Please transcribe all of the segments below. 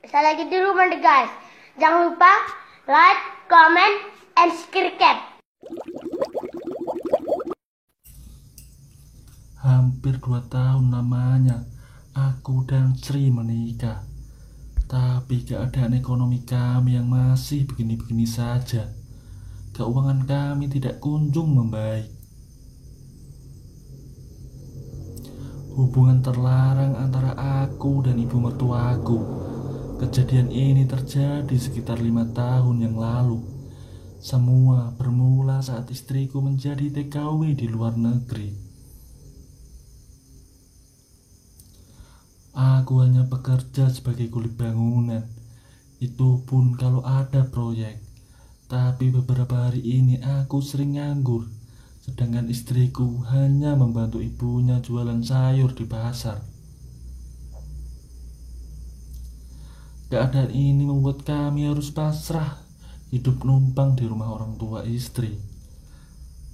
Bisa lagi di rumah deh guys. Jangan lupa like, comment, and subscribe. Hampir 2 tahun lamanya aku dan Sri menikah. Tapi keadaan ekonomi kami yang masih begini-begini saja. Keuangan kami tidak kunjung membaik. Hubungan terlarang antara aku dan ibu mertuaku. Kejadian ini terjadi sekitar 5 tahun yang lalu. Semua bermula saat istriku menjadi TKW di luar negeri. Aku hanya bekerja sebagai kuli bangunan. Itu pun kalau ada proyek. Tapi beberapa hari ini aku sering nganggur. Sedangkan istriku hanya membantu ibunya jualan sayur di pasar. Keadaan ini membuat kami harus pasrah hidup numpang di rumah orang tua istri.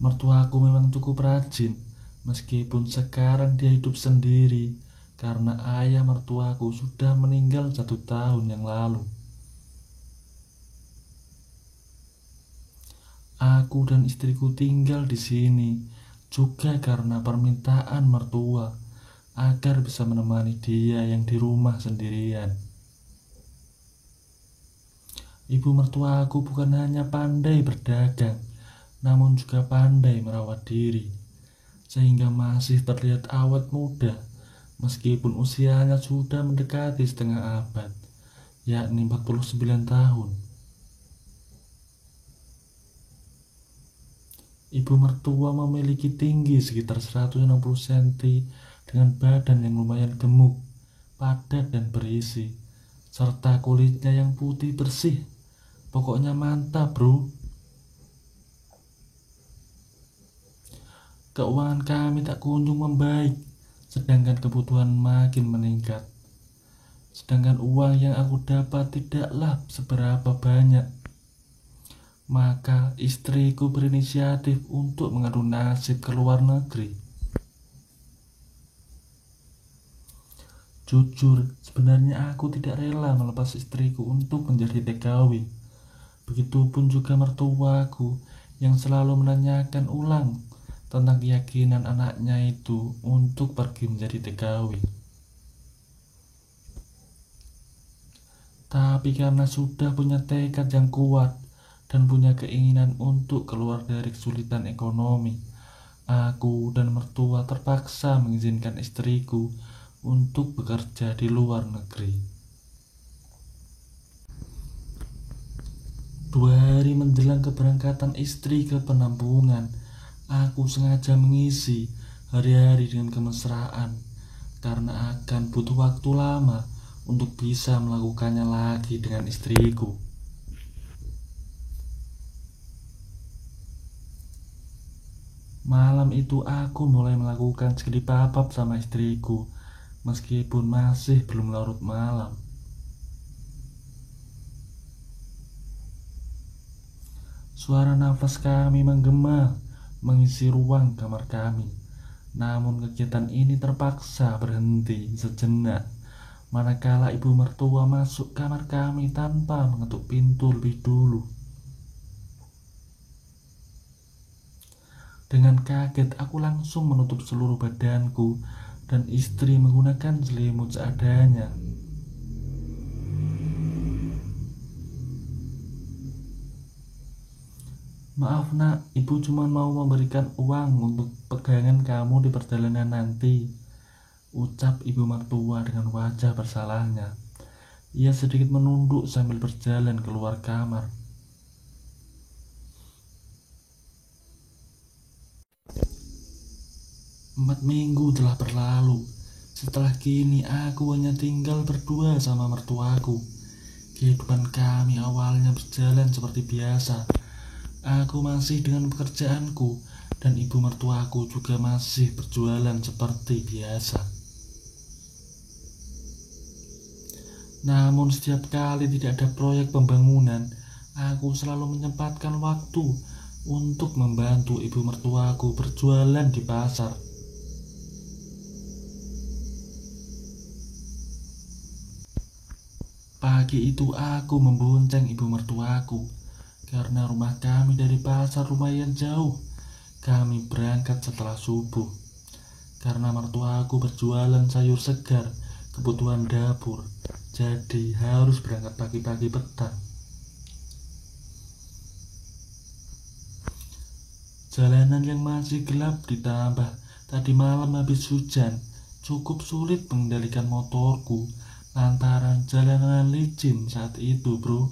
Mertuaku memang cukup rajin, meskipun sekarang dia hidup sendiri karena ayah mertuaku sudah meninggal 1 tahun yang lalu. Aku dan istriku tinggal di sini juga karena permintaan mertua agar bisa menemani dia yang di rumah sendirian. Ibu mertuaku bukan hanya pandai berdagang, namun juga pandai merawat diri, sehingga masih terlihat awet muda meskipun usianya sudah mendekati setengah abad, yakni 49 tahun. Ibu mertua memiliki tinggi sekitar 160 cm dengan badan yang lumayan gemuk, padat dan berisi, serta kulitnya yang putih bersih. Pokoknya mantap, bro. Keuangan kami tak kunjung membaik, sedangkan kebutuhan makin meningkat. Sedangkan uang yang aku dapat tidaklah seberapa banyak. Maka istriku berinisiatif untuk mengadu nasib ke luar negeri. Jujur, sebenarnya aku tidak rela melepas istriku untuk menjadi TKW. Begitupun juga mertuaku yang selalu menanyakan ulang tentang keyakinan anaknya itu untuk pergi menjadi TKW. Tapi karena sudah punya tekad yang kuat dan punya keinginan untuk keluar dari kesulitan ekonomi, aku dan mertua terpaksa mengizinkan istriku untuk bekerja di luar negeri. 2 hari menjelang keberangkatan istri ke penampungan, aku sengaja mengisi hari-hari dengan kemesraan karena akan butuh waktu lama untuk bisa melakukannya lagi dengan istriku. Malam itu aku mulai melakukan sekdipapap sama istriku, meskipun masih belum larut malam. Suara nafas kami menggema mengisi ruang kamar kami. Namun kegiatan ini terpaksa berhenti sejenak manakala ibu mertua masuk kamar kami tanpa mengetuk pintu lebih dulu. Dengan kaget aku langsung menutup seluruh badanku dan istri menggunakan selimut seadanya. Maaf nak, ibu cuma mau memberikan uang untuk pegangan kamu di perjalanan nanti, ucap ibu mertua dengan wajah bersalahnya. Ia sedikit menunduk sambil berjalan keluar kamar. Empat minggu telah berlalu. Setelah kini aku hanya tinggal berdua sama mertuaku. Kehidupan kami awalnya berjalan seperti biasa. Aku masih dengan pekerjaanku dan ibu mertuaku juga masih berjualan seperti biasa. Namun setiap kali tidak ada proyek pembangunan, aku selalu menyempatkan waktu untuk membantu ibu mertuaku berjualan di pasar. Pagi itu aku membonceng ibu mertuaku karena rumah kami dari pasar lumayan jauh. Kami berangkat setelah subuh karena mertuaku berjualan sayur segar, kebutuhan dapur. Jadi harus berangkat pagi-pagi petang. Jalanan yang masih gelap ditambah tadi malam habis hujan, cukup sulit mengendalikan motorku lantaran jalanan licin saat itu, bro.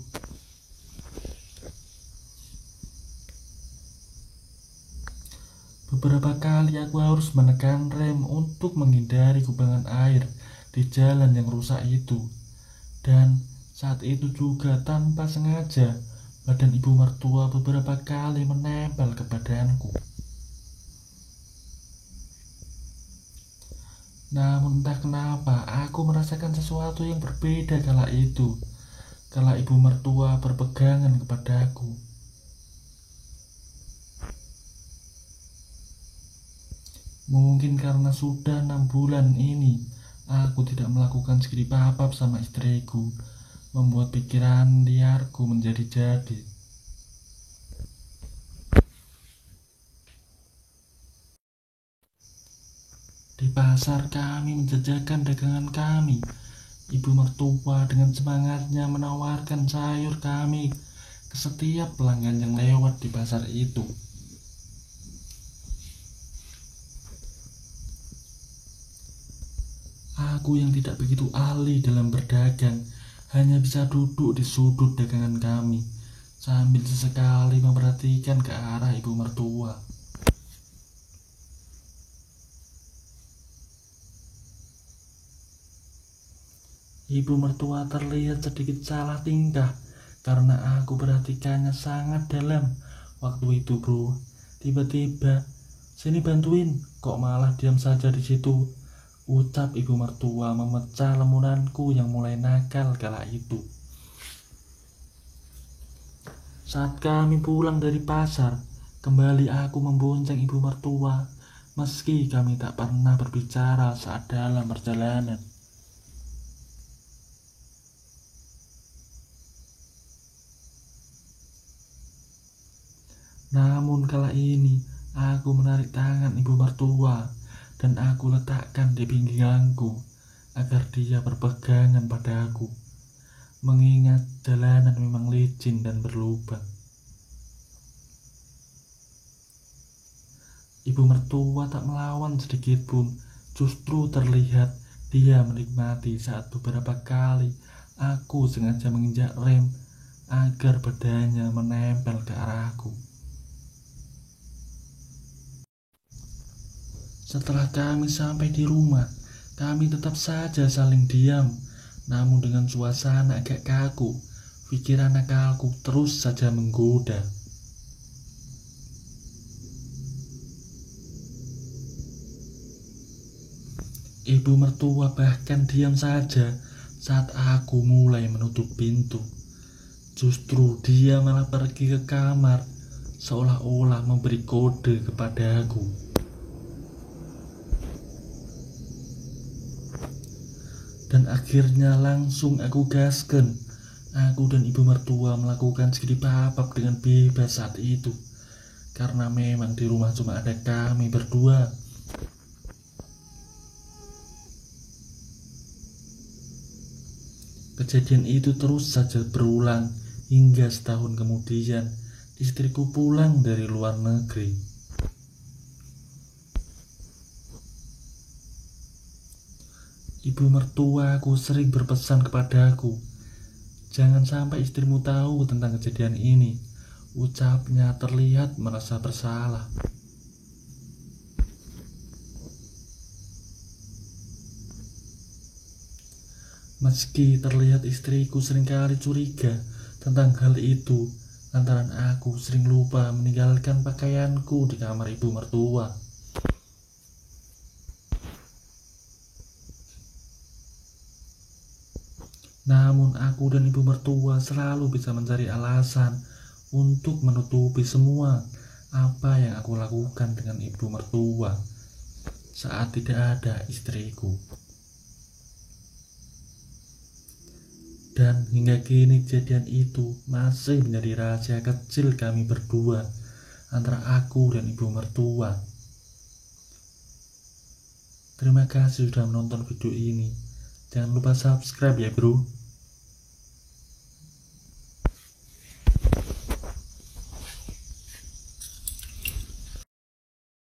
Beberapa kali aku harus menekan rem untuk menghindari kubangan air di jalan yang rusak itu. Dan saat itu juga tanpa sengaja badan ibu mertua beberapa kali menempel ke badanku. Namun entah kenapa aku merasakan sesuatu yang berbeda kala itu, kala ibu mertua berpegangan kepadaku. Mungkin karena sudah 6 bulan ini aku tidak melakukan skidi papap sama istriku, membuat pikiran liarku menjadi jadi. Di pasar kami menjajakan dagangan kami. Ibu mertua dengan semangatnya menawarkan sayur kami ke setiap pelanggan yang lewat di pasar itu. Aku yang tidak begitu ahli dalam berdagang hanya bisa duduk di sudut dagangan kami sambil sesekali memperhatikan ke arah ibu mertua. Ibu mertua terlihat sedikit salah tingkah karena aku perhatikannya sangat dalam. Waktu itu, bro, tiba-tiba, "Sini bantuin," kok malah diam saja di situ, ucap ibu mertua memecah lamunanku yang mulai nakal kala itu. Saat kami pulang dari pasar, kembali aku membonceng ibu mertua, meski kami tak pernah berbicara saat dalam perjalanan. Namun kala ini, aku menarik tangan ibu mertua dan aku letakkan di pinggangku agar dia berpegangan padaku, mengingat jalanan memang licin dan berlubang. Ibu mertua tak melawan sedikit pun, justru terlihat dia menikmati saat beberapa kali aku sengaja menginjak rem agar badannya menempel ke arahku. Setelah kami sampai di rumah, kami tetap saja saling diam, namun dengan suasana agak kaku, pikiran nakalku terus saja menggoda. Ibu mertua bahkan diam saja saat aku mulai menutup pintu. Justru dia malah pergi ke kamar, seolah-olah memberi kode kepadaku. Dan akhirnya langsung aku gaskan. Aku dan ibu mertua melakukan skidi papap dengan bebas saat itu. Karena memang di rumah cuma ada kami berdua. Kejadian itu terus saja berulang hingga setahun kemudian istriku pulang dari luar negeri. Ibu mertuaku sering berpesan kepadaku, "Jangan sampai istrimu tahu tentang kejadian ini," ucapnya terlihat merasa bersalah. Meski terlihat istriku seringkali curiga tentang hal itu, lantaran aku sering lupa meninggalkan pakaianku di kamar ibu mertua. Namun aku dan ibu mertua selalu bisa mencari alasan untuk menutupi semua apa yang aku lakukan dengan ibu mertua saat tidak ada istriku. Dan hingga kini kejadian itu masih menjadi rahasia kecil kami berdua, antara aku dan ibu mertua. Terima kasih sudah menonton video ini. Jangan lupa subscribe ya bro.